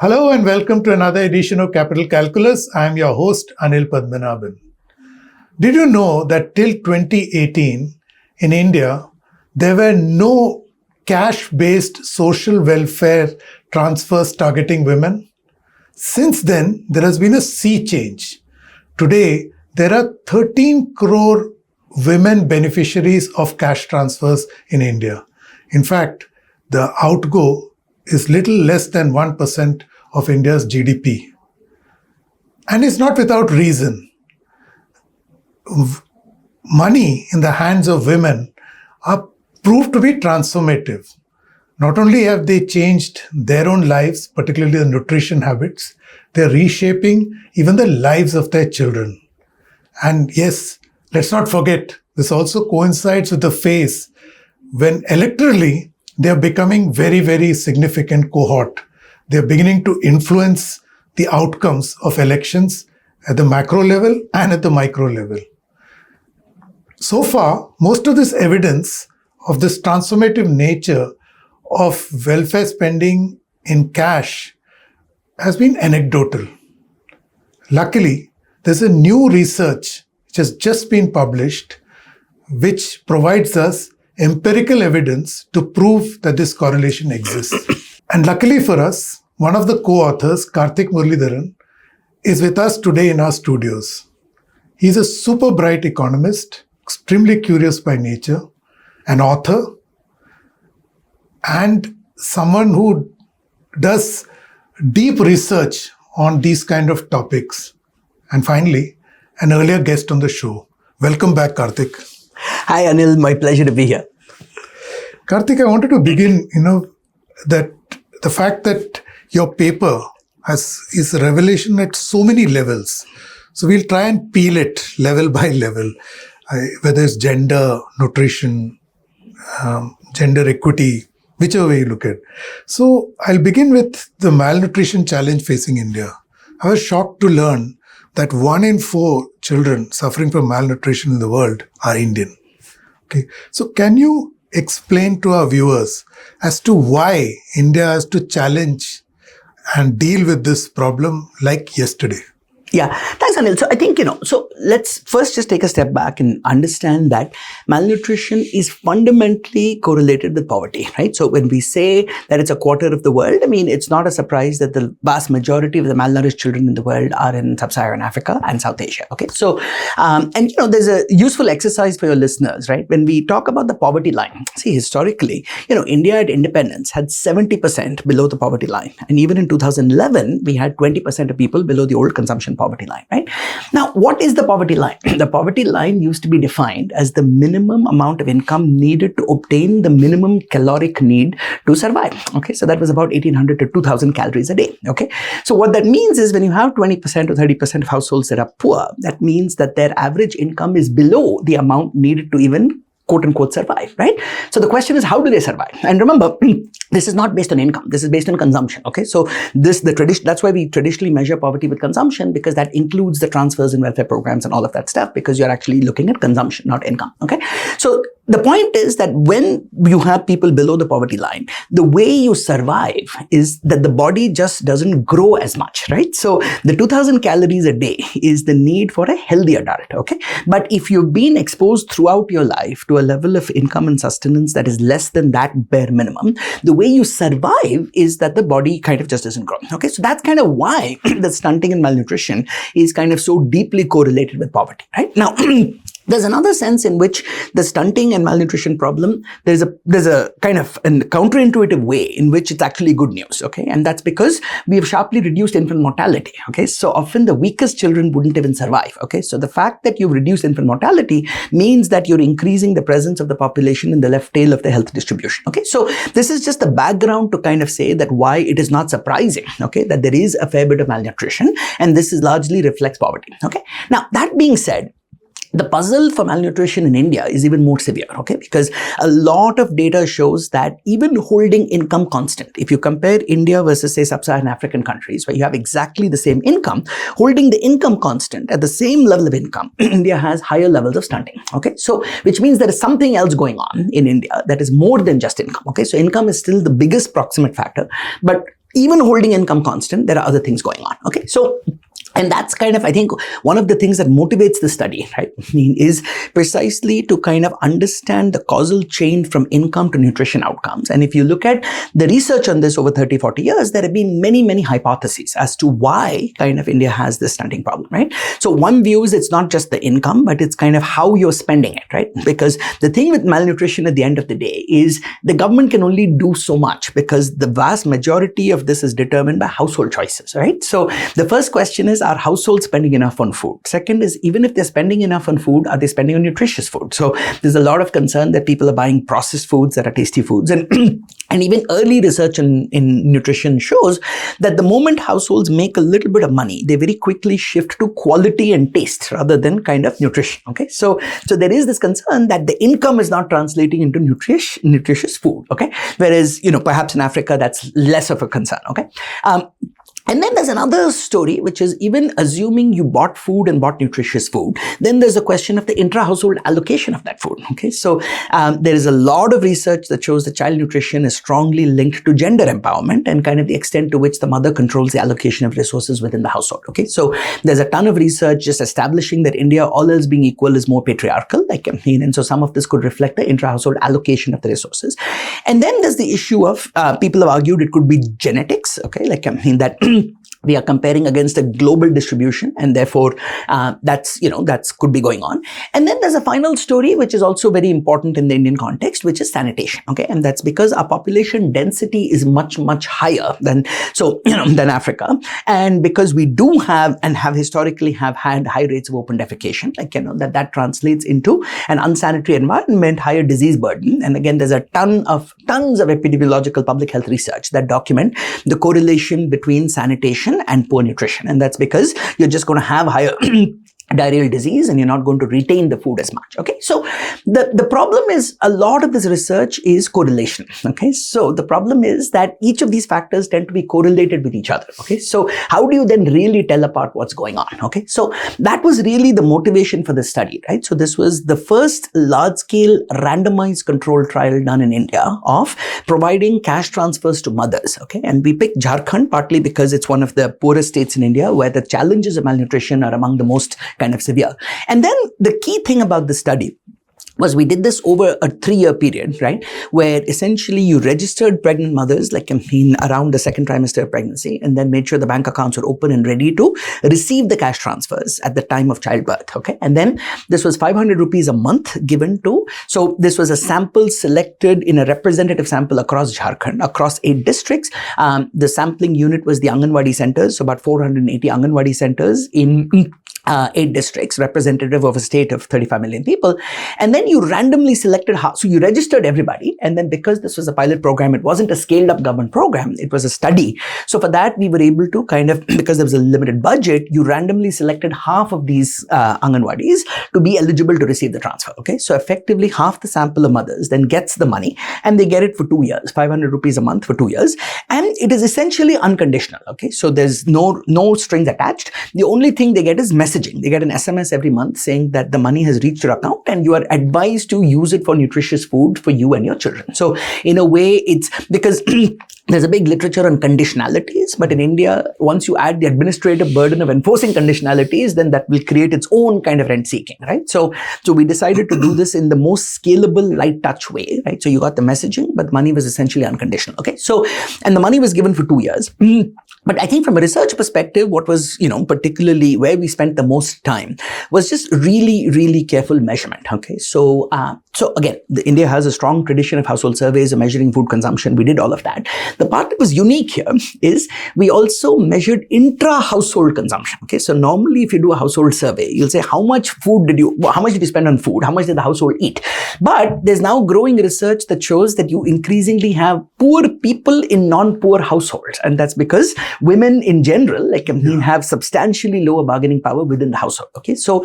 Hello and welcome to another edition of Capital Calculus. I am your host, Anil Padmanabhan. Did you know that till 2018 in India, there were no cash-based social welfare transfers targeting women? Since then, there has been a sea change. Today, there are 13 crore women beneficiaries of cash transfers in India. In fact, the outgo is little less than 1% of India's GDP. And it's not without reason. Money in the hands of women are proved to be transformative. Not only have they changed their own lives, particularly the nutrition habits, they're reshaping even the lives of their children. And yes, let's not forget, this also coincides with the phase when electorally they are becoming very, very significant cohort. They are beginning to influence the outcomes of elections at the macro level and at the micro level. So far, most of this evidence of this transformative nature of welfare spending in cash has been anecdotal. Luckily, there's a new research which has just been published which provides us empirical evidence to prove that this correlation exists. And luckily for us, one of the co-authors, Karthik Muralidharan, is with us today in our studios. He's a super bright economist, extremely curious by nature, an author, and someone who does deep research on these kind of topics. And finally, an earlier guest on the show. Welcome back, Karthik. Hi, Anil. My pleasure to be here. Karthik, I wanted to begin, that the fact that your paper is a revelation at so many levels. So we'll try and peel it level by level, whether it's gender, nutrition, gender equity, whichever way you look at. So I'll begin with the malnutrition challenge facing India. I was shocked to learn that 1 in 4 children suffering from malnutrition in the world are Indian. Okay, so can you explain to our viewers as to why India has to challenge and deal with this problem like yesterday? Yeah, thanks, Anil. So I think, so let's first just take a step back and understand that malnutrition is fundamentally correlated with poverty, right? So when we say that it's a quarter of the world, I mean, it's not a surprise that the vast majority of the malnourished children in the world are in sub-Saharan Africa and South Asia, okay? So, there's a useful exercise for your listeners, right? When we talk about the poverty line, see, historically, India at independence had 70% below the poverty line. And even in 2011, we had 20% of people below the old consumption poverty line, right? Now, what is the poverty line? The poverty line used to be defined as the minimum amount of income needed to obtain the minimum caloric need to survive. Okay, so that was about 1800 to 2000 calories a day. Okay, so what that means is when you have 20% or 30% of households that are poor, that means that their average income is below the amount needed to even quote unquote survive, right? So the question is, how do they survive? And remember, this is not based on income. This is based on consumption. Okay, so that's why we traditionally measure poverty with consumption, because that includes the transfers and welfare programs and all of that stuff, because you're actually looking at consumption, not income. Okay, so the point is that when you have people below the poverty line, the way you survive is that the body just doesn't grow as much, right? So the 2000 calories a day is the need for a healthy adult. Okay, but if you've been exposed throughout your life to a level of income and sustenance that is less than that bare minimum, the way you survive is that the body kind of just doesn't grow. Okay, so that's kind of why the stunting and malnutrition is kind of so deeply correlated with poverty, right? Now, there's another sense in which the stunting and malnutrition problem, there's a kind of a counterintuitive way in which it's actually good news, okay? And that's because we have sharply reduced infant mortality, okay? So often the weakest children wouldn't even survive, okay? So the fact that you've reduced infant mortality means that you're increasing the presence of the population in the left tail of the health distribution, okay? So this is just the background to kind of say that why it is not surprising, okay, that there is a fair bit of malnutrition, and this is largely reflects poverty, okay? Now, that being said, the puzzle for malnutrition in India is even more severe, okay? Because a lot of data shows that even holding income constant, if you compare India versus, say, sub-Saharan African countries, where you have exactly the same income, holding the income constant at the same level of income, India has higher levels of stunting, okay? So, which means there is something else going on in India that is more than just income, okay? So income is still the biggest proximate factor, but even holding income constant, there are other things going on. Okay, so and that's kind of, I think, one of the things that motivates the study, right? I mean, is precisely to kind of understand the causal chain from income to nutrition outcomes. And if you look at the research on this over 30, 40 years, there have been many, many hypotheses as to why kind of India has this stunting problem, right? So one view is it's not just the income, but it's kind of how you're spending it, right? Because the thing with malnutrition at the end of the day is the government can only do so much because the vast majority of this is determined by household choices, right? So the first question is, are households spending enough on food? Second is, even if they're spending enough on food, are they spending on nutritious food? So there's a lot of concern that people are buying processed foods that are tasty foods. And and even early research in nutrition shows that the moment households make a little bit of money, they very quickly shift to quality and taste rather than kind of nutrition. Okay, so there is this concern that the income is not translating into nutritious food. Okay, whereas perhaps in Africa that's less of a concern. Okay. And then there's another story, which is even assuming you bought food and bought nutritious food, then there's a question of the intra-household allocation of that food. Okay, so there is a lot of research that shows that child nutrition is strongly linked to gender empowerment and kind of the extent to which the mother controls the allocation of resources within the household. Okay, so there's a ton of research just establishing that India, all else being equal, is more patriarchal. And so some of this could reflect the intra-household allocation of the resources. And then there's the issue of people have argued it could be genetics. Okay, that we are comparing against a global distribution, and therefore that's could be going on. And then there's a final story which is also very important in the Indian context, which is sanitation. Okay, and that's because our population density is much higher than Africa, and because we do have and have historically have had high rates of open defecation, that translates into an unsanitary environment, higher disease burden. And again, there's a tons of epidemiological public health research that document the correlation between sanitation and poor nutrition. And that's because you're just going to have higher diarrheal disease and you're not going to retain the food as much. Okay, so the problem is a lot of this research is correlation. Okay, so the problem is that each of these factors tend to be correlated with each other. Okay, so how do you then really tell apart what's going on? Okay, so that was really the motivation for the study, right? So this was the first large-scale randomized controlled trial done in India of providing cash transfers to mothers. Okay, and we picked Jharkhand partly because it's one of the poorest states in India where the challenges of malnutrition are among the most kind of severe. And then the key thing about the study was we did this over a 3-year period, right? Where essentially you registered pregnant mothers, around the second trimester of pregnancy, and then made sure the bank accounts were open and ready to receive the cash transfers at the time of childbirth. Okay. And then this was 500 rupees a month given to, so this was a sample selected in a representative sample across Jharkhand, across 8 districts. The sampling unit was the Anganwadi centers, so about 480 Anganwadi centers in 8 districts, representative of a state of 35 million people. And then you randomly selected, so you registered everybody. And then because this was a pilot program, it wasn't a scaled up government program, it was a study. So for that, we were able to because there was a limited budget, you randomly selected half of these Anganwadis to be eligible to receive the transfer. Okay, so effectively half the sample of mothers then gets the money and they get it for 2 years, 500 rupees a month for 2 years. And it is essentially unconditional. Okay, so there's no strings attached. The only thing they get is messaging. They get an SMS every month saying that the money has reached your account and you are advised to use it for nutritious food for you and your children. So in a way, it's because there's a big literature on conditionalities, but in India, once you add the administrative burden of enforcing conditionalities, then that will create its own kind of rent seeking, right? So we decided to do this in the most scalable, light touch way, right? So you got the messaging, but the money was essentially unconditional. Okay, so and the money was given for 2 years. But I think from a research perspective, what was, particularly where we spent the most time was just really, really careful measurement. Okay, so again, India has a strong tradition of household surveys of measuring food consumption. We did all of that. The part that was unique here is we also measured intra-household consumption. Okay, so normally if you do a household survey, you'll say how much did you spend on food? How much did the household eat? But there's now growing research that shows that you increasingly have poor people in non-poor households, and that's because women in general, have substantially lower bargaining power within the household. Okay, so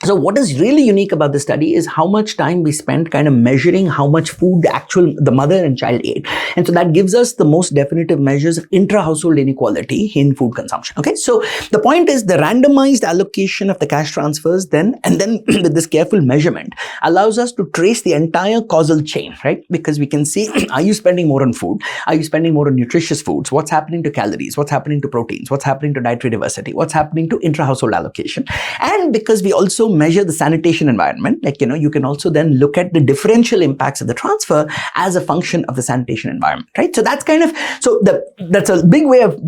So what is really unique about the study is how much time we spent kind of measuring how much food the mother and child ate. And so that gives us the most definitive measures of intra-household inequality in food consumption. Okay, so the point is the randomized allocation of the cash transfers then with this careful measurement allows us to trace the entire causal chain, right? Because we can see, are you spending more on food? Are you spending more on nutritious foods? What's happening to calories? What's happening to proteins? What's happening to dietary diversity? What's happening to intra-household allocation? And because we also measure the sanitation environment, you can also then look at the differential impacts of the transfer as a function of the sanitation environment, right? So that's that's a big way of,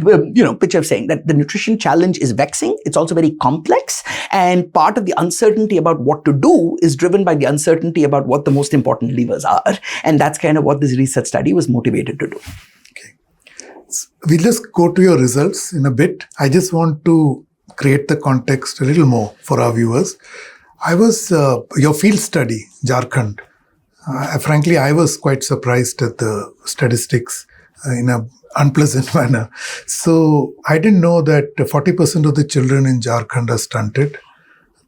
picture of saying that the nutrition challenge is vexing. It's also very complex, and part of the uncertainty about what to do is driven by the uncertainty about what the most important levers are. And that's kind of what this research study was motivated to do. We'll just go to your results in a bit. I just want to create the context a little more for our viewers. I was, your field study, Jharkhand, frankly, I was quite surprised at the statistics in an unpleasant manner. So I didn't know that 40% of the children in Jharkhand are stunted,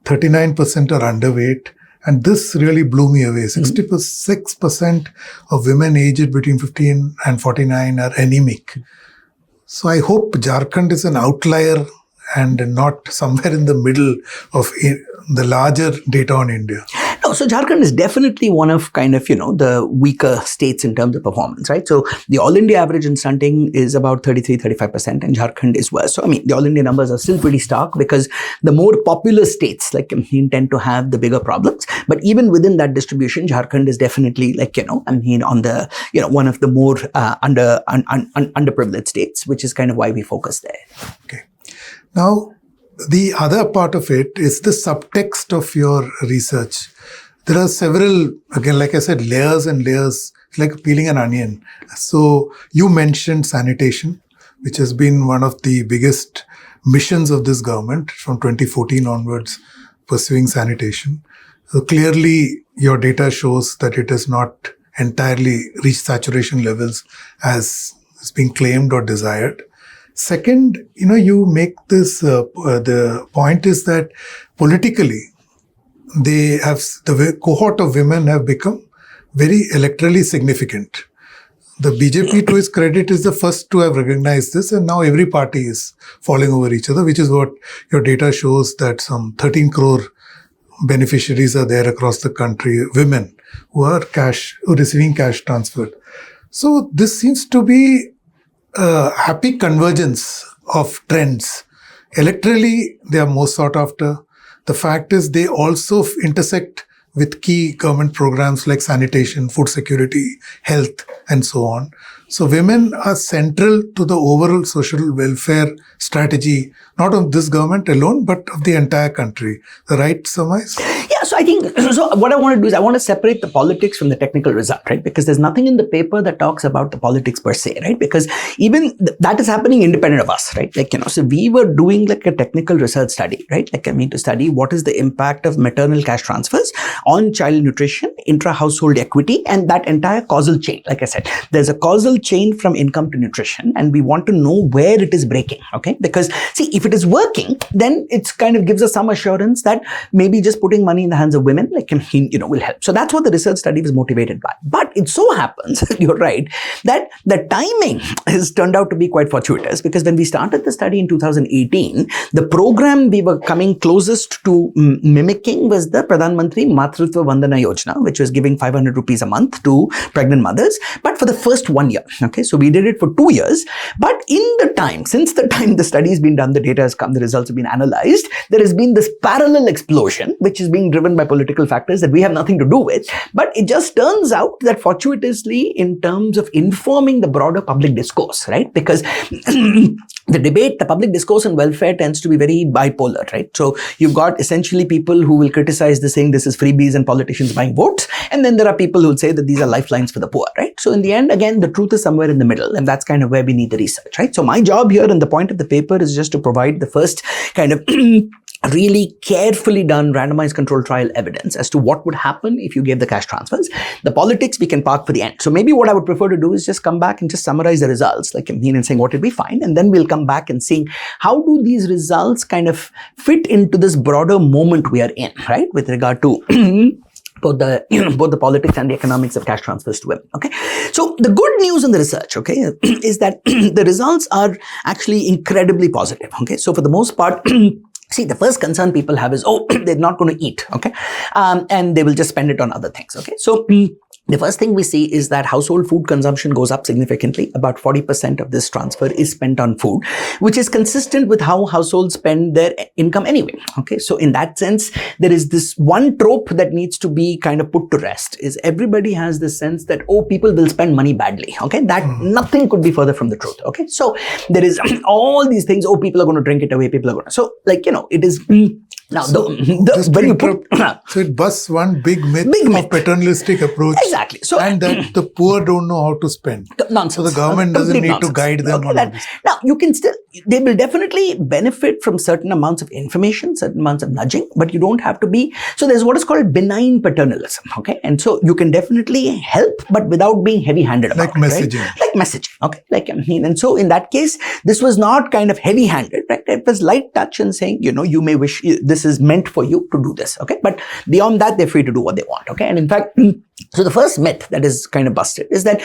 39% are underweight, and this really blew me away. 66% of women aged between 15 and 49 are anemic. So I hope Jharkhand is an outlier and not somewhere in the middle of the larger data on India. No, so Jharkhand is definitely one of the weaker states in terms of performance, right? So the All India average in stunting is about 33-35%, and Jharkhand is worse. So the All India numbers are still pretty stark because the more populous states tend to have the bigger problems. But even within that distribution, Jharkhand is definitely on the one of the more underprivileged states, which is kind of why we focus there. Okay. Now, the other part of it is the subtext of your research. There are several, again, like I said, layers and layers, like peeling an onion. So you mentioned sanitation, which has been one of the biggest missions of this government from 2014 onwards, pursuing sanitation. So clearly, your data shows that it has not entirely reached saturation levels as is being claimed or desired. Second, you make this, the point is that politically, the cohort of women have become very electorally significant. The BJP, to its credit, is the first to have recognized this, and now every party is falling over each other, which is what your data shows, that some 13 crore beneficiaries are there across the country, women who are receiving cash transferred. So this seems to be a happy convergence of trends. Electorally, they are more sought after. The fact is they also intersect with key government programs like sanitation, food security, health, and so on. So women are central to the overall social welfare strategy, not of this government alone, but of the entire country. The right surmise? Yeah, so I think, what I want to do is I want to separate the politics from the technical result, right? Because there's nothing in the paper that talks about the politics per se, right? Because even that is happening independent of us, right? So we were doing a technical research study, right? To study what is the impact of maternal cash transfers on child nutrition, intra-household equity, and that entire causal chain. Like I said, there's a causal chain from income to nutrition, and we want to know where it is breaking, okay? Because see, if it is working, then it's kind of gives us some assurance that maybe just putting money in the hands of women will help. So that's what the research study was motivated by. But it so happens, you're right, that the timing has turned out to be quite fortuitous, because when we started the study in 2018, the program we were coming closest to mimicking was the Pradhan Mantri Matritva Vandana Yojana, which was giving 500 rupees a month to pregnant mothers, but for the first 1 year. Okay, so we did it for 2 years. But since the time the study has been done, the data has come, the results have been analyzed, there has been this parallel explosion, which is being driven by political factors that we have nothing to do with. But it just turns out that fortuitously, in terms of informing the broader public discourse, right? Because the debate, the public discourse on welfare tends to be very bipolar, right? So you've got essentially people who will criticize this, saying this is freebies and politicians buying votes. And then there are people who will say that these are lifelines for the poor, right? So in the end, again, the truth is somewhere in the middle, and that's kind of where we need the research, right? So my job here and the point of the paper is just to provide the first kind of really carefully done randomized control trial evidence as to what would happen if you gave the cash transfers. The politics we can park for the end. So maybe what I would prefer to do is just come back and just summarize the results, like and saying what did we find, and then we'll come back and seeing how do these results kind of fit into this broader moment we are in, right, with regard to both the politics and the economics of cash transfers to women. Okay, so the good news in the research, okay, is that the results are actually incredibly positive. Okay, so for the most part. See, the first concern people have is, they're not going to eat, okay? And they will just spend it on other things, okay? So the first thing we see is that household food consumption goes up significantly. About 40% of this transfer is spent on food, which is consistent with how households spend their income anyway, okay? So in that sense, there is this one trope that needs to be kind of put to rest, is everybody has this sense that, people will spend money badly, okay? That nothing could be further from the truth, okay? So there is all these things, people are going to drink it away, people are going to, so like, it is... Now, so it busts one big myth of paternalistic approach. Exactly. So, and that the poor don't know how to spend. Nonsense. So the government doesn't need to guide them on this. Now, they will definitely benefit from certain amounts of information, certain amounts of nudging, but you don't have to be. So there's what is called benign paternalism. Okay. And so you can definitely help, but without being heavy-handed about it. Like messaging. Right? Like messaging. Okay. And so in that case, this was not kind of heavy-handed, right? It was light touch and saying, you may wish this is meant for you to do this, okay? But beyond that, they're free to do what they want, okay? And in fact, so the first myth that is kind of busted is that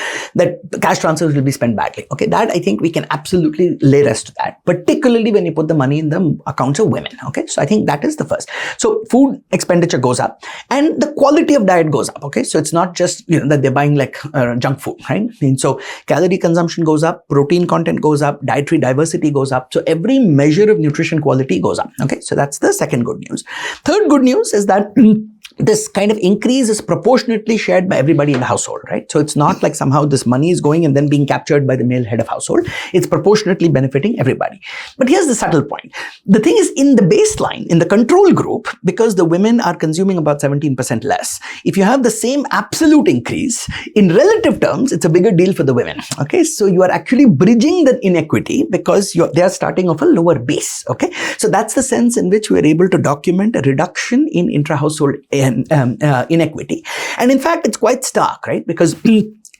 cash transfers will be spent badly, okay? That I think we can absolutely lay rest to that, particularly when you put the money in the accounts of women, okay? So I think that is the first. So food expenditure goes up and the quality of diet goes up, okay? So it's not just, that they're buying like junk food, right? And so calorie consumption goes up, protein content goes up, dietary diversity goes up. So every measure of nutrition quality goes up, okay? So that's the second good news. Third good news is that this kind of increase is proportionately shared by everybody in the household, right? So it's not like somehow this money is going and then being captured by the male head of household. It's proportionately benefiting everybody. But here's the subtle point. The thing is, in the baseline, in the control group, because the women are consuming about 17% less, if you have the same absolute increase, in relative terms, it's a bigger deal for the women, okay? So you are actually bridging the inequity because they are starting off a lower base, okay? So that's the sense in which we are able to document a reduction in intra-household inequity. And in fact, it's quite stark, right? Because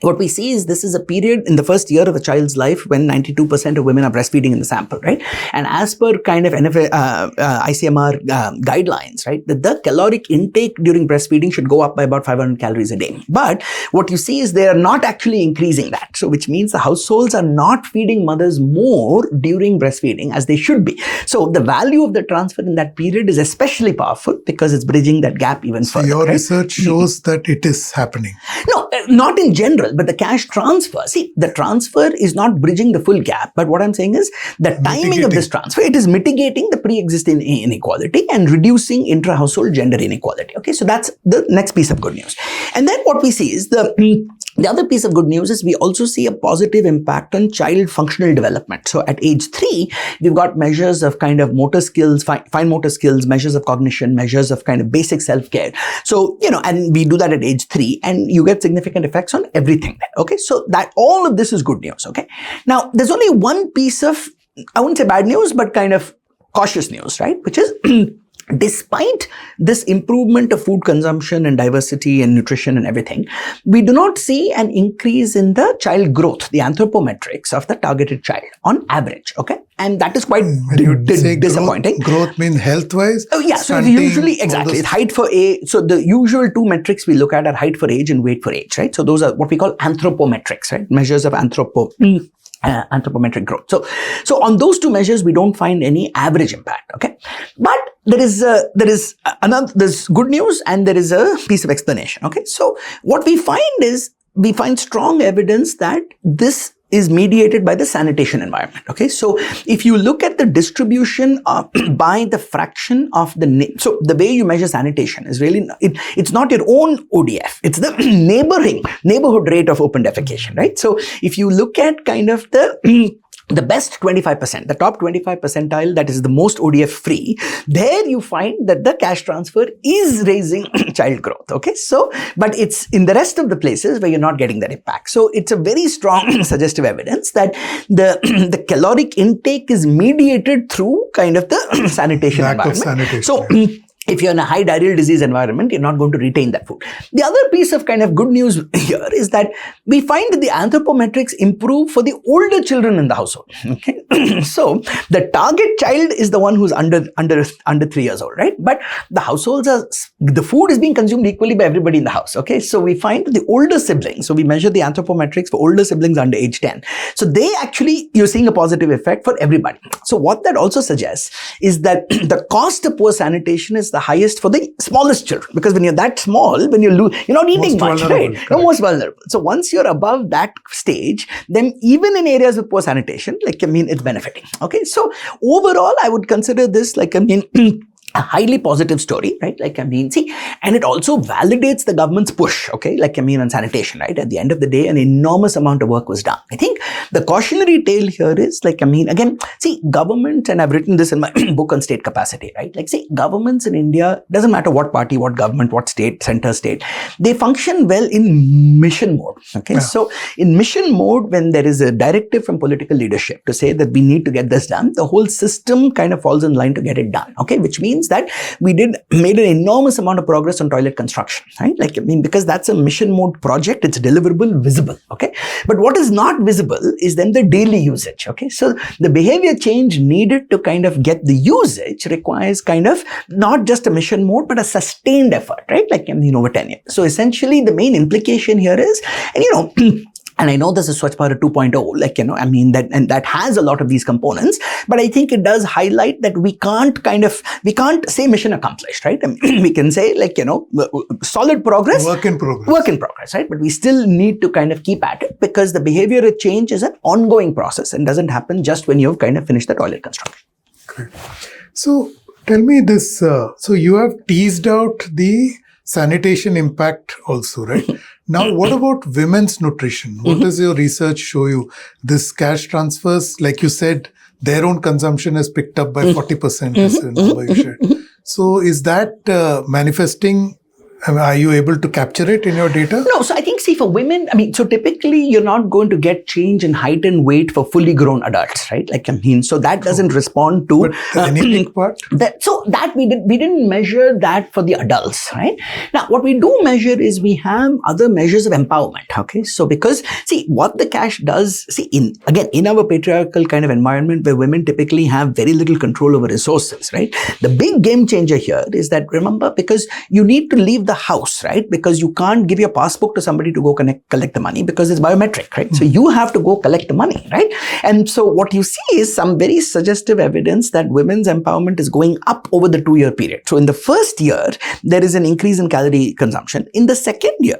what we see is this is a period in the first year of a child's life when 92% of women are breastfeeding in the sample, right? And as per kind of ICMR guidelines, right, the caloric intake during breastfeeding should go up by about 500 calories a day. But what you see is they are not actually increasing that. So which means the households are not feeding mothers more during breastfeeding as they should be. So the value of the transfer in that period is especially powerful because it's bridging that gap even further. Your research shows that it is happening. No, not in general. But the cash transfer, see, the transfer is not bridging the full gap. But what I'm saying is the timing of this transfer, it is mitigating the pre-existing inequality and reducing intra-household gender inequality. Okay, so that's the next piece of good news. And then what we see is the other piece of good news is we also see a positive impact on child functional development. So at age 3, we've got measures of kind of motor skills, fine motor skills, measures of cognition, measures of kind of basic self-care. So, and we do that at age 3 and you get significant effects on everything. Okay, so that all of this is good news. Okay, now there's only one piece of, I wouldn't say bad news, but kind of cautious news, right? Which is despite this improvement of food consumption and diversity and nutrition and everything, we do not see an increase in the child growth, the anthropometrics of the targeted child on average. Okay, and that is quite disappointing. Growth means health-wise? Oh yeah, so usually, exactly, it's height for age. So the usual two metrics we look at are height for age and weight for age, right? So those are what we call anthropometrics, right? Measures of anthropometric growth. So on those two measures, we don't find any average impact. Okay, but there's good news and there is a piece of explanation. Okay, so what we find is we find strong evidence that this is mediated by the sanitation environment. Okay, so if you look at the distribution by the fraction of so the way you measure sanitation is really, it's not your own ODF, it's the neighborhood rate of open defecation, right? So if you look at kind of the the best 25%, the top 25 percentile that is the most ODF free, there you find that the cash transfer is raising child growth. Okay, so but it's in the rest of the places where you're not getting that impact. So it's a very strong suggestive evidence that the caloric intake is mediated through kind of the sanitation lack environment. Of sanitation. So if you're in a high diarrheal disease environment, you're not going to retain that food. The other piece of kind of good news here is that we find that the anthropometrics improve for the older children in the household. Okay, so the target child is the one who's under 3 years old, right? But the households the food is being consumed equally by everybody in the house. Okay, so we find that the older siblings, so we measure the anthropometrics for older siblings under age 10. So they actually, you're seeing a positive effect for everybody. So what that also suggests is that the cost of poor sanitation is the highest for the smallest children, because when you're that small, when you're not eating much, right? You're most vulnerable. So once you're above that stage, then even in areas with poor sanitation, it's benefiting. Okay, so overall, I would consider this a highly positive story, right? And it also validates the government's push, okay? On sanitation, right? At the end of the day, an enormous amount of work was done. I think the cautionary tale here is, again, government, and I've written this in my book on state capacity, right? Governments in India, doesn't matter what party, what government, what state, center state, they function well in mission mode, okay? Yeah. So in mission mode, when there is a directive from political leadership to say that we need to get this done, the whole system kind of falls in line to get it done, okay? Which means that we made an enormous amount of progress on toilet construction, right? Because that's a mission mode project, it's deliverable, visible, okay? But what is not visible is then the daily usage, okay? So the behavior change needed to kind of get the usage requires kind of not just a mission mode, but a sustained effort, right? Over 10 years. So essentially the main implication here is, and I know this is Swachh Bharat 2.0, that has a lot of these components, but I think it does highlight that we can't say mission accomplished, right? We can say solid progress. Work in progress, right? But we still need to kind of keep at it, because the behavioral change is an ongoing process and doesn't happen just when you've kind of finished the toilet construction. Great. So tell me this, so you have teased out the sanitation impact also, right? Now, what about women's nutrition? What does your research show you? This cash transfers, like you said, their own consumption is picked up by 40%, is the number you shared. So is that manifesting? Are you able to capture it in your data? No. So I think, for women, so typically you're not going to get change in height and weight for fully grown adults, right? So that doesn't respond to the anemic part. We didn't measure that for the adults, right? Now, what we do measure is we have other measures of empowerment. Okay, so because what the cash does, in our patriarchal kind of environment where women typically have very little control over resources, right? The big game changer here is that, remember, because you need to leave the house, right? Because you can't give your passbook to somebody to go collect the money, because it's biometric, right? So you have to go collect the money, right? And so what you see is some very suggestive evidence that women's empowerment is going up over the 2-year period. So in the first year, there is an increase in calorie consumption. In the second year,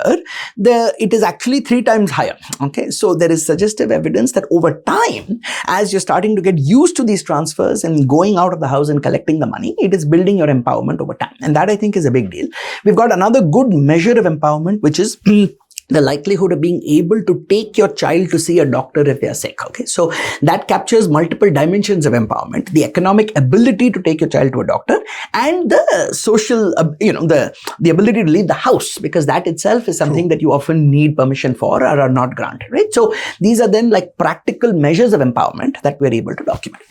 it is actually 3 times higher. Okay, so there is suggestive evidence that over time, as you're starting to get used to these transfers and going out of the house and collecting the money, it is building your empowerment over time. And that, I think, is a big deal. We've got another good measure of empowerment, which is the likelihood of being able to take your child to see a doctor if they are sick. Okay, so that captures multiple dimensions of empowerment: the economic ability to take your child to a doctor, and the social, the ability to leave the house, because that itself is something that you often need permission for or are not granted, right? So these are then practical measures of empowerment that we're able to document.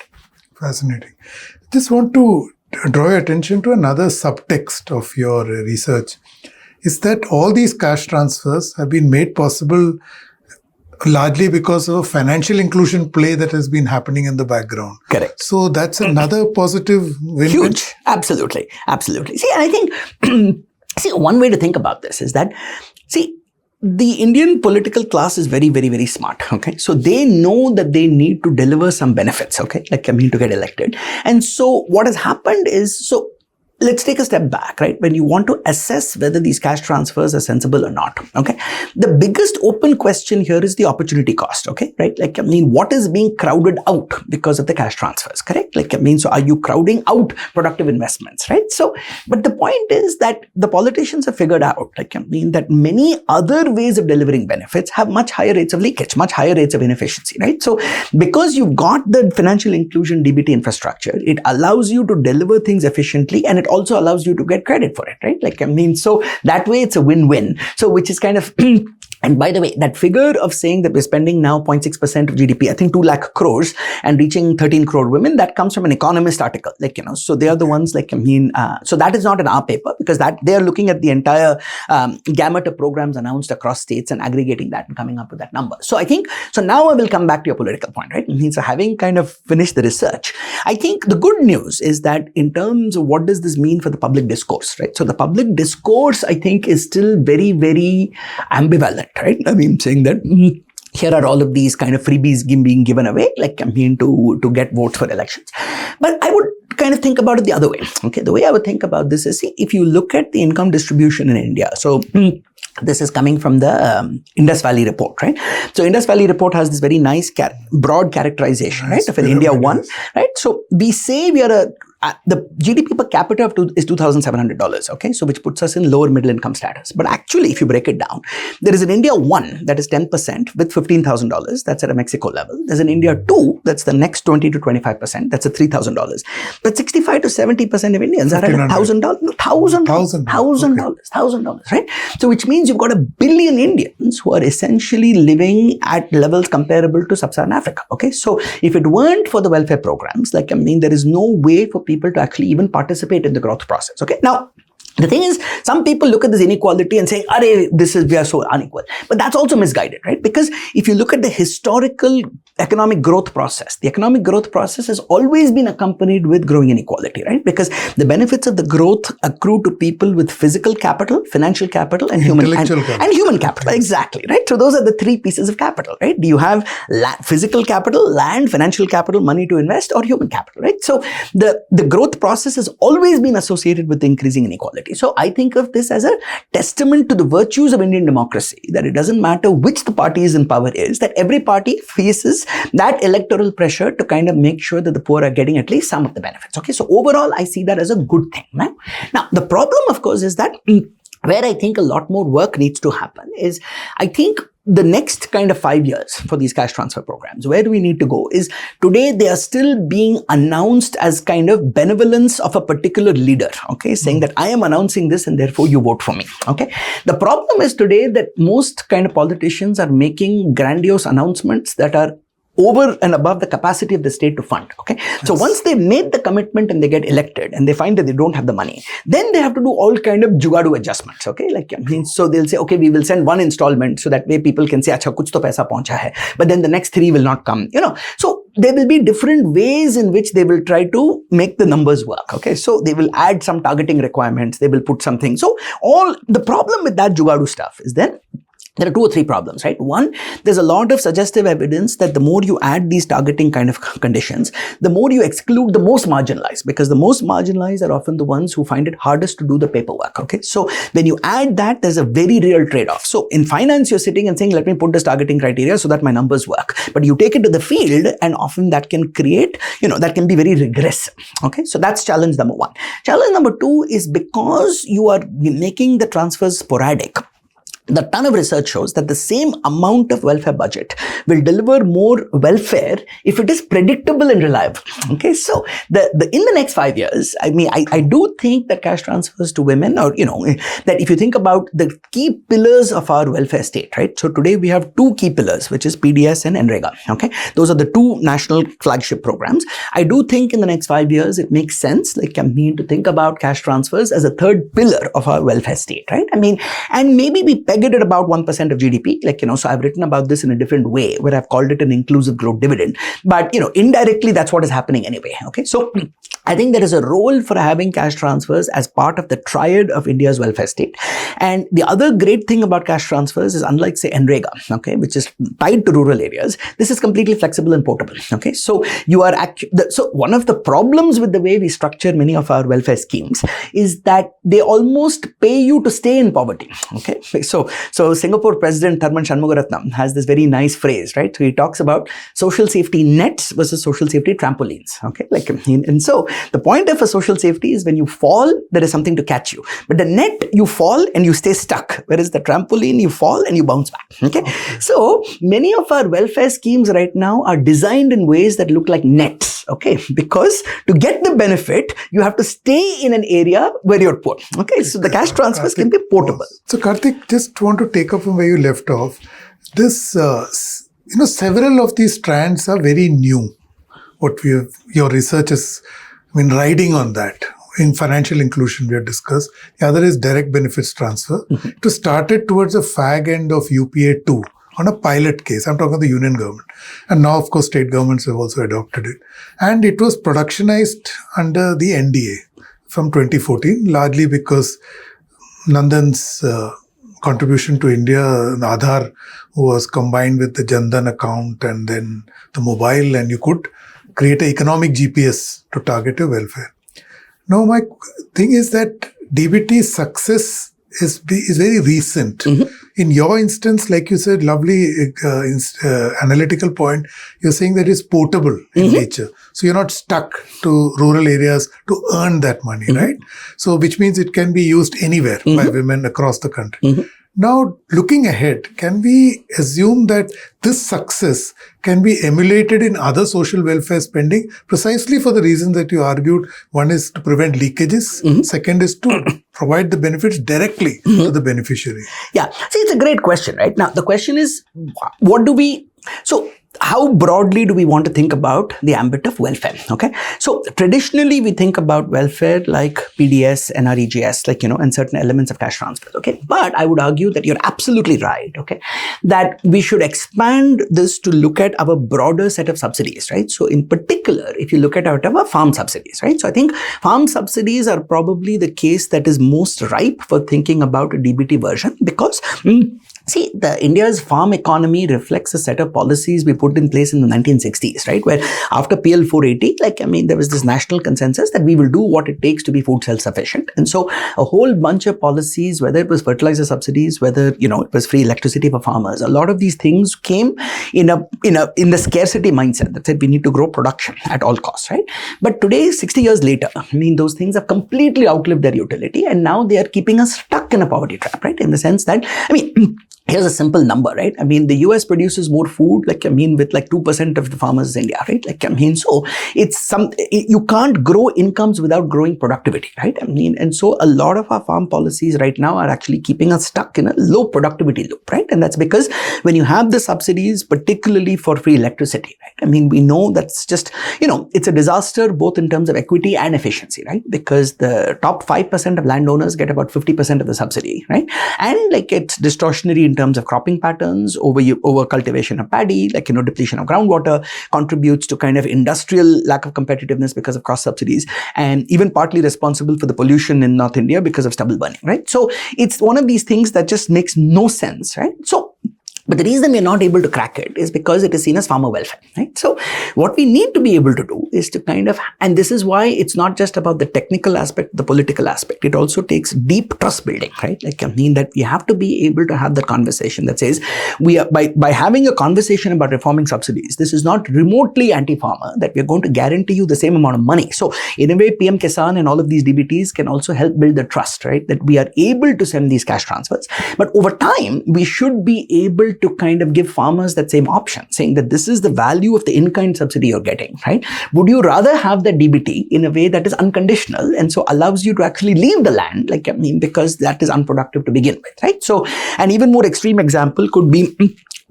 Fascinating. Just want to draw your attention to another subtext of your research, is that all these cash transfers have been made possible largely because of a financial inclusion play that has been happening in the background. Correct. So that's another positive win. Huge. Absolutely. See, and I think, one way to think about this is that, the Indian political class is very, very, very smart, okay? So they know that they need to deliver some benefits, okay? To get elected. And so what has happened is, let's take a step back, right? When you want to assess whether these cash transfers are sensible or not, okay? The biggest open question here is the opportunity cost, okay? Right? Like, I mean, what is being crowded out because of the cash transfers, correct? Like, I mean, so are you crowding out productive investments, right? So, but the point is that the politicians have figured out, like, I mean, that many other ways of delivering benefits have much higher rates of leakage, much higher rates of inefficiency, right? So, because you've got the financial inclusion DBT infrastructure, it allows you to deliver things efficiently, and it also allows you to get credit for it, right? Like, I mean, so that way it's a win-win. So, which is kind of and by the way, that figure of saying that we're spending now 0.6% of GDP, I think 2 lakh crores and reaching 13 crore women, that comes from an Economist article, like, you know, so they are the ones, like, I mean, so that is not in our paper, because that they are looking at the entire gamut of programs announced across states and aggregating that and coming up with that number. So I think, so now I will come back to your political point, right? I mean, so having kind of finished the research, I think the good news is that in terms of what does this mean for the public discourse, right? So the public discourse, I think, is still very, very ambivalent. Right? I mean, saying that here are all of these kind of freebies being given away, like, I mean, to get votes for elections. But I would kind of think about it the other way. Okay, the way I would think about this is, see, if you look at the income distribution in India, so this is coming from the Indus Valley report, right? So Indus Valley report has this very nice broad characterization, right, of an India 1, right? So we say we are the GDP per capita is $2,700, okay? So which puts us in lower middle income status. But actually, if you break it down, there is an India 1 that is 10% with $15,000. That's at a Mexico level. There's an India 2 that's the next 20 to 25%. That's at $3,000. But 65 to 70% of Indians are at $1,000, right? So which means you've got 1 billion Indians who are essentially living at levels comparable to sub-Saharan Africa, okay? So if it weren't for the welfare programs, like, I mean, there is no way for people to actually even participate in the growth process, okay? Now, the thing is, some people look at this inequality and say, we are so unequal. But that's also misguided, right? Because if you look at the historical economic growth process, the economic growth process has always been accompanied with growing inequality, right? Because the benefits of the growth accrue to people with physical capital, financial capital, and human capital. Exactly, right? So those are the 3 pieces of capital, right? Do you have physical capital, land, financial capital, money to invest, or human capital, right? So the growth process has always been associated with increasing inequality. So I think of this as a testament to the virtues of Indian democracy, that it doesn't matter which the party is in power is, that every party faces that electoral pressure to kind of make sure that the poor are getting at least some of the benefits. Okay, so overall, I see that as a good thing. Right? Now, the problem, of course, is that where I think a lot more work needs to happen is, I think, the next kind of 5 years for these cash transfer programs, where do we need to go is, today they are still being announced as kind of benevolence of a particular leader, okay, saying that I am announcing this and therefore you vote for me, okay. The problem is today that most kind of politicians are making grandiose announcements that are over and above the capacity of the state to fund, okay? Yes. So once they've made the commitment and they get elected and they find that they don't have the money, then they have to do all kind of jugadu adjustments, okay? Like, I mean, so they'll say, okay, we will send 1 installment so that way people can say, acha, kuch to paisa pahuncha hai, but then the next 3 will not come, you know? So there will be different ways in which they will try to make the numbers work, okay? So they will add some targeting requirements, they will put something. So all the problem with that jugadu stuff is then, there are 2 or 3 problems, right? One, there's a lot of suggestive evidence that the more you add these targeting kind of conditions, the more you exclude the most marginalized, because the most marginalized are often the ones who find it hardest to do the paperwork, okay? So when you add that, there's a very real trade-off. So in finance, you're sitting and saying, let me put this targeting criteria so that my numbers work. But you take it to the field and often that can create, that can be very regressive, okay? So that's challenge number 1. Challenge number 2 is, because you are making the transfers sporadic, the ton of research shows that the same amount of welfare budget will deliver more welfare if it is predictable and reliable. Okay, so in the next 5 years, I mean, I do think that cash transfers to women, or that if you think about the key pillars of our welfare state, right? So today we have 2 key pillars, which is PDS and NREGA. Okay, those are the 2 national flagship programs. I do think in the next 5 years it makes sense, like, I mean, to think about cash transfers as a 3rd pillar of our welfare state, right? I mean, and maybe we peg it at about 1% of GDP, like, so I've written about this in a different way where I've called it an inclusive growth dividend, but indirectly that's what is happening anyway. Okay, so I think there is a role for having cash transfers as part of the triad of India's welfare state. And the other great thing about cash transfers is, unlike say NREGA, okay, which is tied to rural areas, this is completely flexible and portable. Okay, so you are so one of the problems with the way we structure many of our welfare schemes is that they almost pay you to stay in poverty. Okay, so Singapore President Tharman Shanmugaratnam has this very nice phrase, right? So he talks about social safety nets versus social safety trampolines. Okay, and so the point of a social safety is when you fall, there is something to catch you. But the net, you fall and you stay stuck. Whereas the trampoline, you fall and you bounce back. Okay. So many of our welfare schemes right now are designed in ways that look like nets. Okay. Because to get the benefit, you have to stay in an area where you're poor. Okay. So the cash transfers can be portable. So Karthik, just want to take up from where you left off. This, several of these strands are very new. Your research has been riding on that. In financial inclusion, we have discussed. The other is direct benefits transfer. To start it towards the fag end of UPA 2 on a pilot case. I'm talking about the union government. And now, of course, state governments have also adopted it. And it was productionized under the NDA from 2014, largely because Nandan's contribution to India, the Aadhaar was combined with the Jandan account and then the mobile, and you could create an economic GPS to target your welfare. Now, my thing is that DBT's success is very recent. In your instance, like you said, lovely analytical point, you're saying that it's portable in nature. So you're not stuck to rural areas to earn that money, right? So which means it can be used anywhere by women across the country. Now, looking ahead, can we assume that this success can be emulated in other social welfare spending precisely for the reasons that you argued? One is to prevent leakages. Second is to provide the benefits directly to the beneficiary. Yeah. See, it's a great question, right? Now, the question is, how broadly do we want to think about the ambit of welfare? Okay. So traditionally we think about welfare like PDS, NREGS, and certain elements of cash transfers. Okay. But I would argue that you're absolutely right. Okay. That we should expand this to look at our broader set of subsidies, right? So in particular, if you look at our farm subsidies, right? So I think farm subsidies are probably the case that is most ripe for thinking about a DBT version because see, India's farm economy reflects a set of policies we put in place in the 1960s, right? Where after PL 480, there was this national consensus that we will do what it takes to be food self-sufficient. And so a whole bunch of policies, whether it was fertilizer subsidies, whether, it was free electricity for farmers, a lot of these things came in the scarcity mindset that said we need to grow production at all costs, right? But today, 60 years later, those things have completely outlived their utility and now they are keeping us stuck in a poverty trap, right? In the sense that, here's a simple number, right? The US produces more food, with 2% of the farmers in India, right? So you can't grow incomes without growing productivity, right? And so a lot of our farm policies right now are actually keeping us stuck in a low productivity loop, right? And that's because when you have the subsidies, particularly for free electricity, right? We know that's just, it's a disaster both in terms of equity and efficiency, right? Because the top 5% of landowners get about 50% of the subsidy, right? And it's distortionary in terms of cropping patterns, over cultivation of paddy, depletion of groundwater, contributes to kind of industrial lack of competitiveness because of cross subsidies, and even partly responsible for the pollution in North India because of stubble burning, right? So it's one of these things that just makes no sense, right? But the reason we're not able to crack it is because it is seen as farmer welfare, right? So what we need to be able to do is to and this is why it's not just about the technical aspect, the political aspect. It also takes deep trust building, right? That we have to be able to have the conversation that says we are, by having a conversation about reforming subsidies, this is not remotely anti-farmer, that we're going to guarantee you the same amount of money. So in a way, PM Kisan and all of these DBTs can also help build the trust, right? That we are able to send these cash transfers. But over time, we should be able to kind of give farmers that same option, saying that this is the value of the in-kind subsidy you're getting, right? Would you rather have the DBT in a way that is unconditional and so allows you to actually leave the land, because that is unproductive to begin with, right? So an even more extreme example could be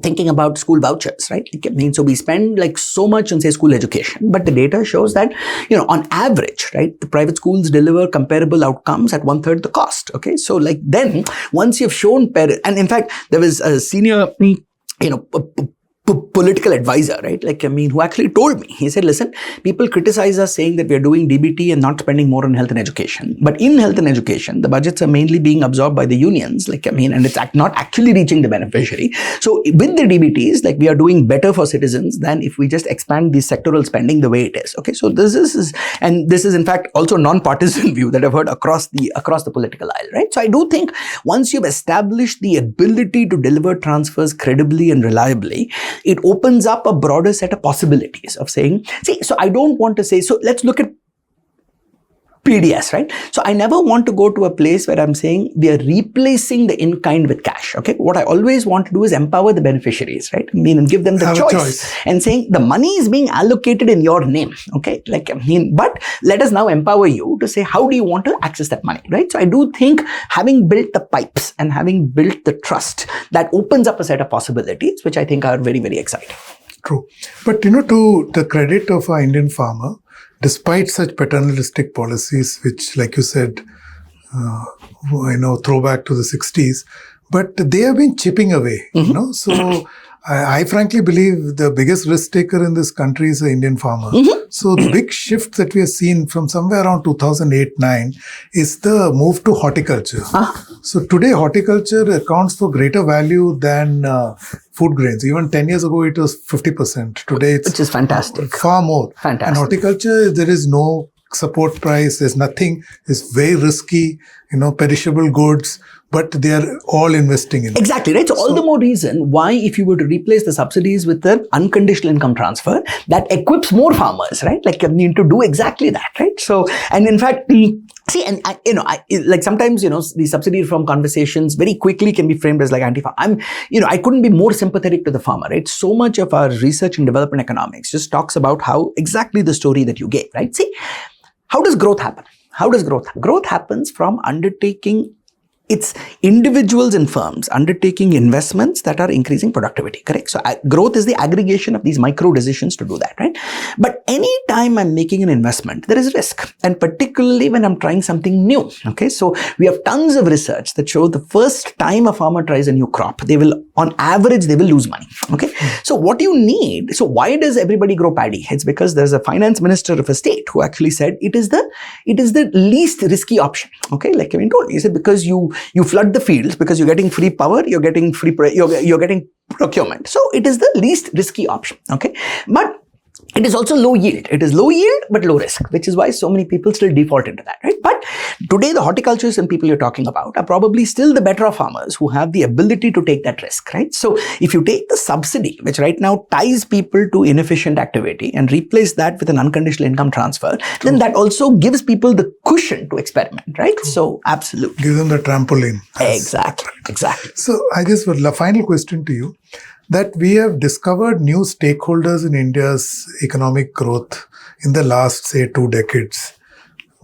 thinking about school vouchers, right? So we spend so much on, say, school education, but the data shows that, on average, right, the private schools deliver comparable outcomes at 1/3 the cost. Okay. So then once you've shown parents, and in fact, there was a senior, political advisor, right? Who actually told me, he said, listen, people criticize us saying that we are doing DBT and not spending more on health and education. But in health and education, the budgets are mainly being absorbed by the unions, and it's not actually reaching the beneficiary. So with the DBTs, we are doing better for citizens than if we just expand the sectoral spending the way it is. Okay, so this is in fact also a non-partisan view that I've heard across the political aisle, right? So I do think once you've established the ability to deliver transfers credibly and reliably, it opens up a broader set of possibilities of saying, so I don't want to say, so let's look at PDS, right? So I never want to go to a place where I'm saying we are replacing the in-kind with cash, okay? What I always want to do is empower the beneficiaries, right? And give them the choice and saying the money is being allocated in your name, okay? But let us now empower you to say, how do you want to access that money, right? So I do think having built the pipes and having built the trust, that opens up a set of possibilities, which I think are very, very exciting. True. But, to the credit of our Indian farmer, despite such paternalistic policies, which, like you said, throwback to the 60s, but they have been chipping away, So I frankly believe the biggest risk taker in this country is the Indian farmer. So the big shift that we have seen from somewhere around 2008-9 is the move to horticulture. So today horticulture accounts for greater value than food grains. Even 10 years ago it was 50%. Today it's which is fantastic. Far more. Fantastic. And horticulture, there is no support price, there's nothing, it's very risky, perishable goods, but they are all investing in it. Exactly, right? So all the more reason why, if you were to replace the subsidies with an unconditional income transfer, that equips more farmers, right? To do exactly that, right? So, and in fact, sometimes, the subsidy reform conversations very quickly can be framed as anti-farm. I couldn't be more sympathetic to the farmer, right? So much of our research and development economics just talks about how exactly the story that you gave, right? See, how does growth happen? Growth happens from undertaking it's individuals and firms undertaking investments that are increasing productivity, correct? So growth is the aggregation of these micro decisions to do that, right? But anytime I'm making an investment, there is risk. And particularly when I'm trying something new, okay? So we have tons of research that show the first time a farmer tries a new crop, on average, they will lose money, okay? So what you need, so why does everybody grow paddy? It's because there's a finance minister of a state who actually said it is the least risky option, okay? He said because you flood the fields because you're getting free power, you're getting you're getting procurement. So it is the least risky option, okay? But it is also low yield. It is low yield, but low risk, which is why so many people still default into that, right? But today, the horticulturists and people you're talking about are probably still the better off farmers who have the ability to take that risk, right? So if you take the subsidy, which right now ties people to inefficient activity and replace that with an unconditional income transfer, then that also gives people the cushion to experiment, right? So absolutely. Give them the trampoline. Exactly. So I just have a final question to you. That we have discovered new stakeholders in India's economic growth in the last, say, 2 decades.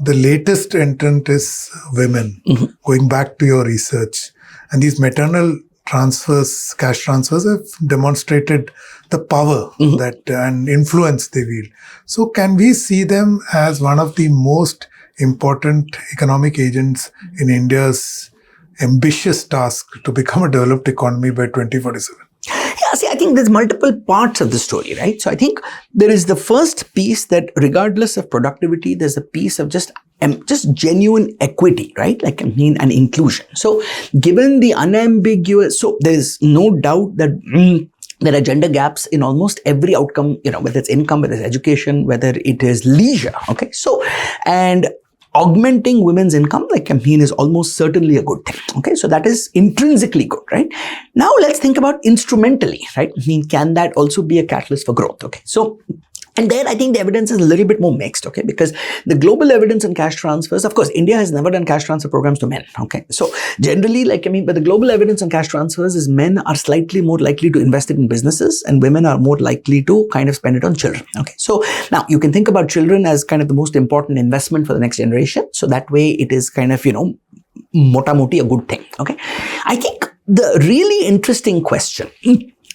The latest entrant is women, going back to your research. And these maternal transfers, cash transfers, have demonstrated the power and influence they wield. So can we see them as one of the most important economic agents in India's ambitious task to become a developed economy by 2047? Yeah, see, I think there's multiple parts of the story, right? So I think there is the first piece that regardless of productivity, there's a piece of just genuine equity, right? And inclusion. So given the unambiguous, so there's no doubt that there are gender gaps in almost every outcome, whether it's income, whether it's education, whether it is leisure, okay? So, and augmenting women's income, is almost certainly a good thing. Okay, so that is intrinsically good, right? Now let's think about instrumentally, right? Can that also be a catalyst for growth? Okay, so and there I think the evidence is a little bit more mixed, okay? Because the global evidence on cash transfers, of course, India has never done cash transfer programs to men, okay? So generally, but the global evidence on cash transfers is men are slightly more likely to invest it in businesses and women are more likely to kind of spend it on children, okay? So now you can think about children as kind of the most important investment for the next generation. So that way it is kind of, mota moti a good thing, okay? I think the really interesting question,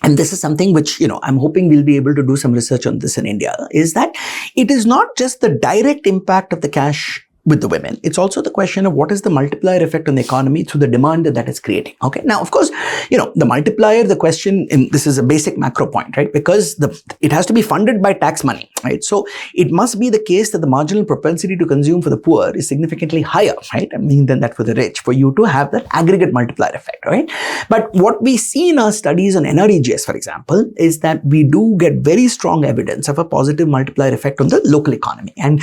and this is something which, I'm hoping we'll be able to do some research on this in India, is that it is not just the direct impact of the cash with the women. It's also the question of what is the multiplier effect on the economy through the demand that is creating. Okay. Now, of course, the multiplier, the question, and this is a basic macro point, right? Because it has to be funded by tax money, right? So it must be the case that the marginal propensity to consume for the poor is significantly higher, right? Than that for the rich, for you to have that aggregate multiplier effect, right? But what we see in our studies on NREGS, for example, is that we do get very strong evidence of a positive multiplier effect on the local economy. And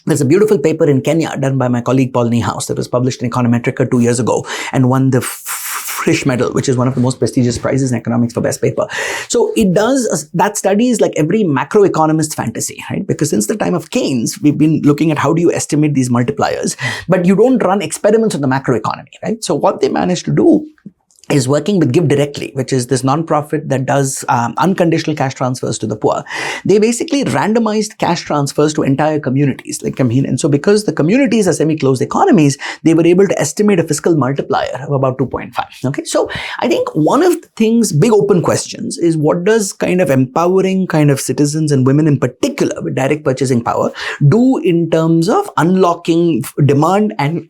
there's a beautiful paper in Kenya done by my colleague Paul Niehaus that was published in Econometrica 2 years ago and won the Frisch Medal, which is one of the most prestigious prizes in economics for best paper. So it does, that study is like every macroeconomist fantasy, right? Because since the time of Keynes, we've been looking at how do you estimate these multipliers, but you don't run experiments on the macroeconomy, right? So what they managed to do is working with Give Directly, which is this nonprofit that does unconditional cash transfers to the poor. They basically randomized cash transfers to entire communities. And so because the communities are semi-closed economies, they were able to estimate a fiscal multiplier of about 2.5. Okay, so I think one of the things, big open questions, is what does kind of empowering kind of citizens and women in particular with direct purchasing power do in terms of unlocking demand and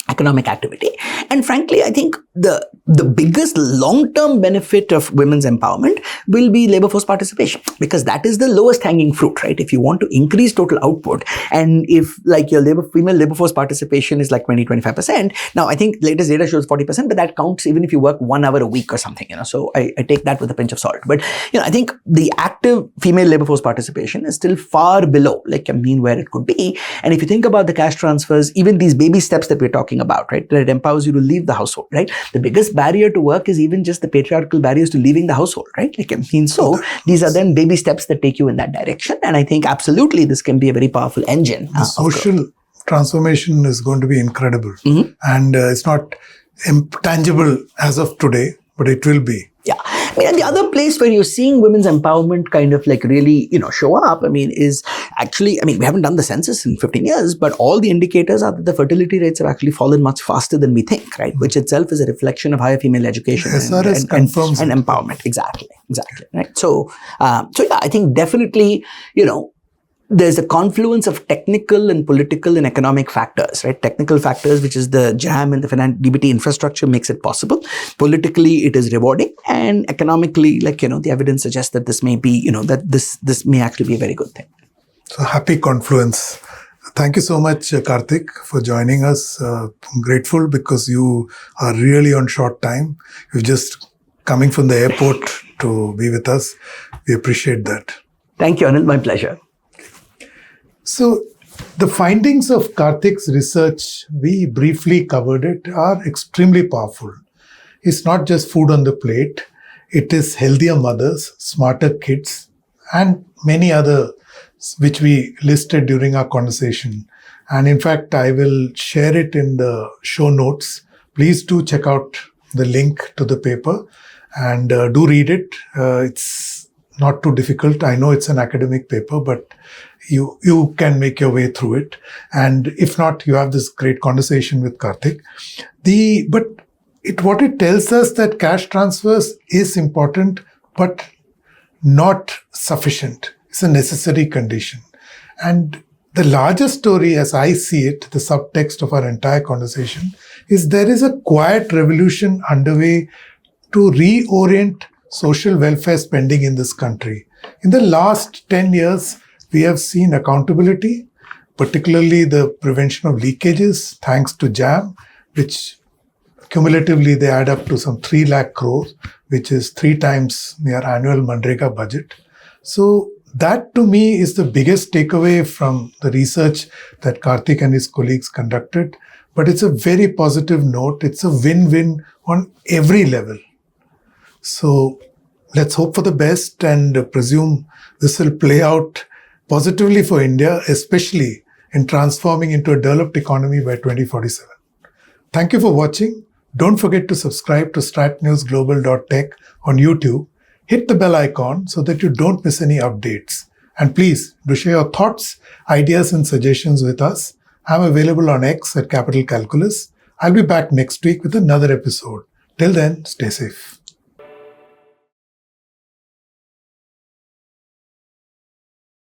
economic activity. And frankly, I think the biggest long-term benefit of women's empowerment will be labor force participation, because that is the lowest hanging fruit, right? If you want to increase total output, and if like your female labor force participation is like 20-25%, now I think latest data shows 40%, but that counts even if you work 1 hour a week or something, so I take that with a pinch of salt. But I think the active female labor force participation is still far below where it could be. And if you think about the cash transfers, even these baby steps that we're talking about, right, that it empowers you to leave the household, right? The biggest barrier to work is even just the patriarchal barriers to leaving the household, right? So these are then baby steps that take you in that direction. And I think absolutely this can be a very powerful engine. The social transformation is going to be incredible. Mm-hmm. And it's not tangible as of today, but it will be. Yeah. And the other place where you're seeing women's empowerment kind of really, show up, is actually, we haven't done the census in 15 years, but all the indicators are that the fertility rates have actually fallen much faster than we think, right? Which itself is a reflection of higher female education and empowerment. Exactly. Right. So yeah, I think definitely, there's a confluence of technical and political and economic factors, right? Technical factors, which is the JAM and the DBT infrastructure, makes it possible. Politically, it is rewarding, and economically, the evidence suggests that this may be, that this may actually be a very good thing. So happy confluence. Thank you so much, Karthik, for joining us. I'm grateful because you are really on short time. You're just coming from the airport to be with us. We appreciate that. Thank you, Anil. My pleasure. So the findings of Karthik's research, we briefly covered it, are extremely powerful. It's not just food on the plate. It is healthier mothers, smarter kids, and many other which we listed during our conversation. And in fact, I will share it in the show notes. Please do check out the link to the paper and do read it. It's not too difficult. I know it's an academic paper, but you can make your way through it. And if not, you have this great conversation with Karthik. What it tells us that cash transfers is important, but not sufficient. It's a necessary condition. And the larger story, as I see it, the subtext of our entire conversation, is there is a quiet revolution underway to reorient social welfare spending in this country. In the last 10 years, we have seen accountability, particularly the prevention of leakages, thanks to JAM, which cumulatively they add up to some 3 lakh crore, which is 3 times their annual Manrega budget. So that to me is the biggest takeaway from the research that Karthik and his colleagues conducted. But it's a very positive note. It's a win-win on every level. So let's hope for the best and presume this will play out positively for India, especially in transforming into a developed economy by 2047. Thank you for watching. Don't forget to subscribe to StratNewsGlobal.Tech on YouTube. Hit the bell icon so that you don't miss any updates. And please do share your thoughts, ideas and suggestions with us. I'm available on X at Capital Calculus. I'll be back next week with another episode. Till then, stay safe.